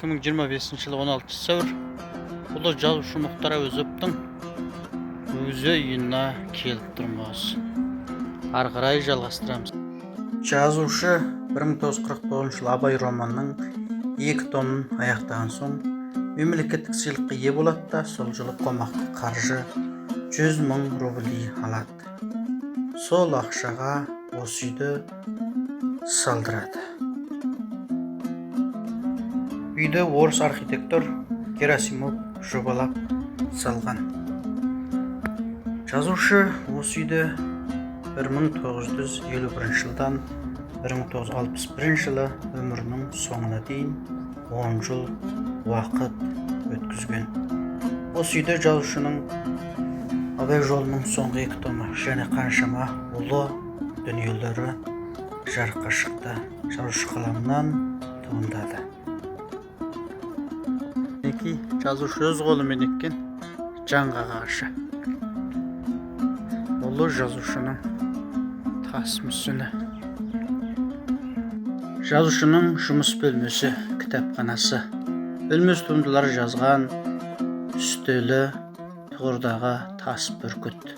2025-жылы 16 сәуір ұлы жазушы Мұхтар Әуезовтың өзі үйіне келіп тұрмыз. Ары қарай жалғастырамыз. Жазушы 1949 жылы Абай романның 2 томын аяқтаған соң мемлекеттік сыйлыққа ие болады да, сол жылы қомақты қаржы 100 000 рубль алады. Сол ақшаға осы үйді салдырады. Үйді орыс архитектор Герасимов жобалап салған. Жазушы осы үйді 1951 жылдан 1961 жылы өмірінің соңына дейін 10 жыл уақыт өткізген. Осы үйде жазушының Абай жолының соңғы 2 томы және қаншама ұлы дүниелері жарыққа шықты. Жазушы қаламынан туындады. Жазушы өз қолымен еккен жаңға ағашы. Ұлы жазушының тас мүсіні. Жазушының жұмыс бөлмесі, кітапханасы. Бөлмес туындылар жазған үстелі, тұғырдағы тас бүркіт.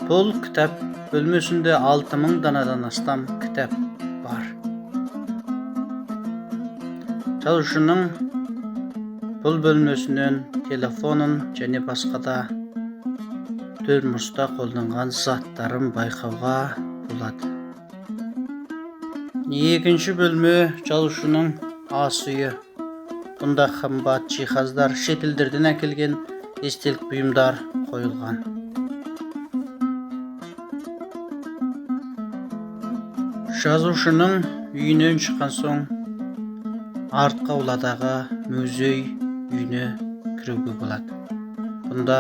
Бұл кітап бөлмесінде 6000 данадан астам кітап бар. Жазушының бұл бөлмесінен телефонын және басқа да тұрмыста қолданған заттарын байқауға болады. Екінші бөлме жазушының ас үйі. Бұнда қымбат жиһаздар, шетелдерден әкелген естелік бұйымдар қойылған. Жазушының үйінен шыққан соң артқы ауладағы музей үйіне кіруге болады. Бұнда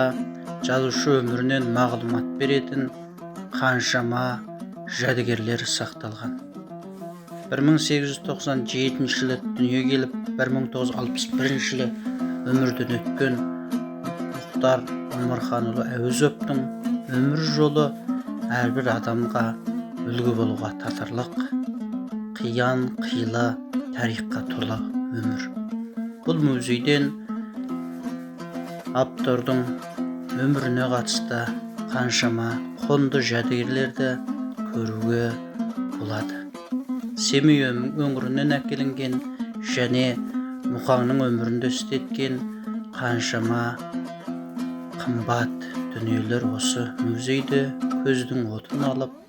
жазушы өмірінен мағлұмат беретін қаншама жәдігерлер сақталған. 1897 жылы дүние келіп, 1961 жылы өмірден өткен Мұхтар Омарханұлы Әуезовтың өмір жолы әрбір адамға үлгі болуға татырлық, қиян-қилы тарихқа толы өмір. Бұл музейден автордың өміріне қатысты қаншама құнды жәдігерлерді көруге болады. Семей өңірінен әкелінген және Мұқаңның өмірінде істеткен қаншама қымбат дүниелер осы музейде көздің отын алып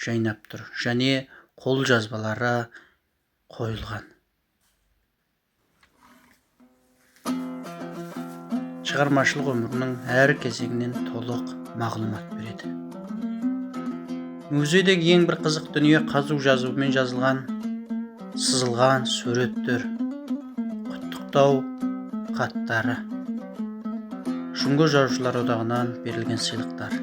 жайнап тұр, және қол жазбалары қойылған. Шығармашылық өмірінің әр кезеңінен толық мағлұмат береді. Музейдегі ең бір қызық дүние қазу жазуымен жазылған, сызылған суреттер, құттықтау хаттары, Шұңғы жазушылар одағынан берілген сыйлықтар.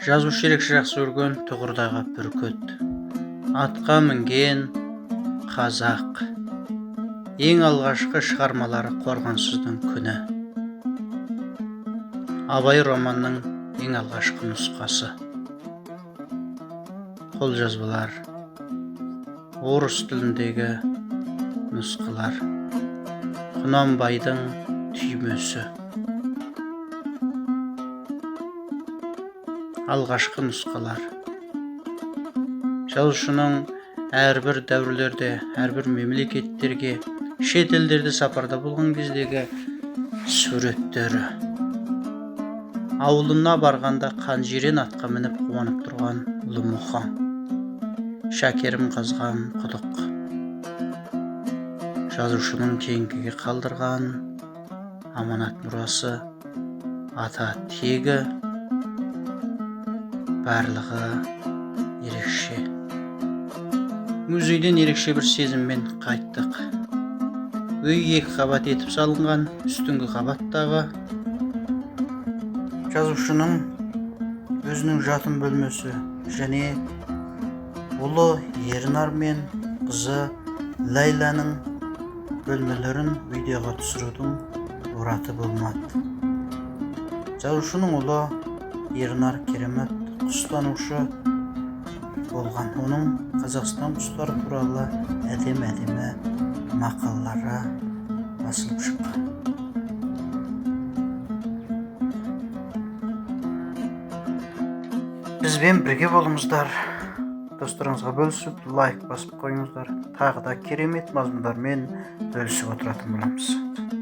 Жазушы ерекше жақсы көрген тұғырдағы бүркіт, атқа мінген қазақ, ең алғашқы шығармалары Қорғансыздың күні, Абай романның ең алғашқы нұсқасы, қолжазбалар, орыс тіліндегі нұсқалар, Құнанбайдың түймесі, алғашқы нұсқалар. Жазушының әрбір дәуірлерде, әрбір мемлекеттерге, шет елдерде сапарда болған кездегі суреттері. Ауылына барғанда қанжирен атқа мініп қуанып тұрған ұлы Мұқаң, шәкерім қазған құдық. Жазушының кейінгіге қалдырған аманат мұрасы, ата тегі, барлығы ерекше. Музейден ерекше бір сезіммен қайттық. Үй 2 қабат етіп салынған, үстіңгі қабаттағы жазушының өзінің жатын бөлмесі және ұлы Ернар мен қызы Ләйланың бөлмелерін видеоға түсірудің мұраты болмады. Жазушының ұлы Ернар керемет құстанушы болған. Оның Қазақстан құстары туралы әдемі мақалалары басылып шыққан. Бізбен бірге болыңыздар. Достарыңызға бөлісіп, лайк басып қойыңыздар. Тағы да керемет мазмұндармен бөлісіп отыратын боламыз.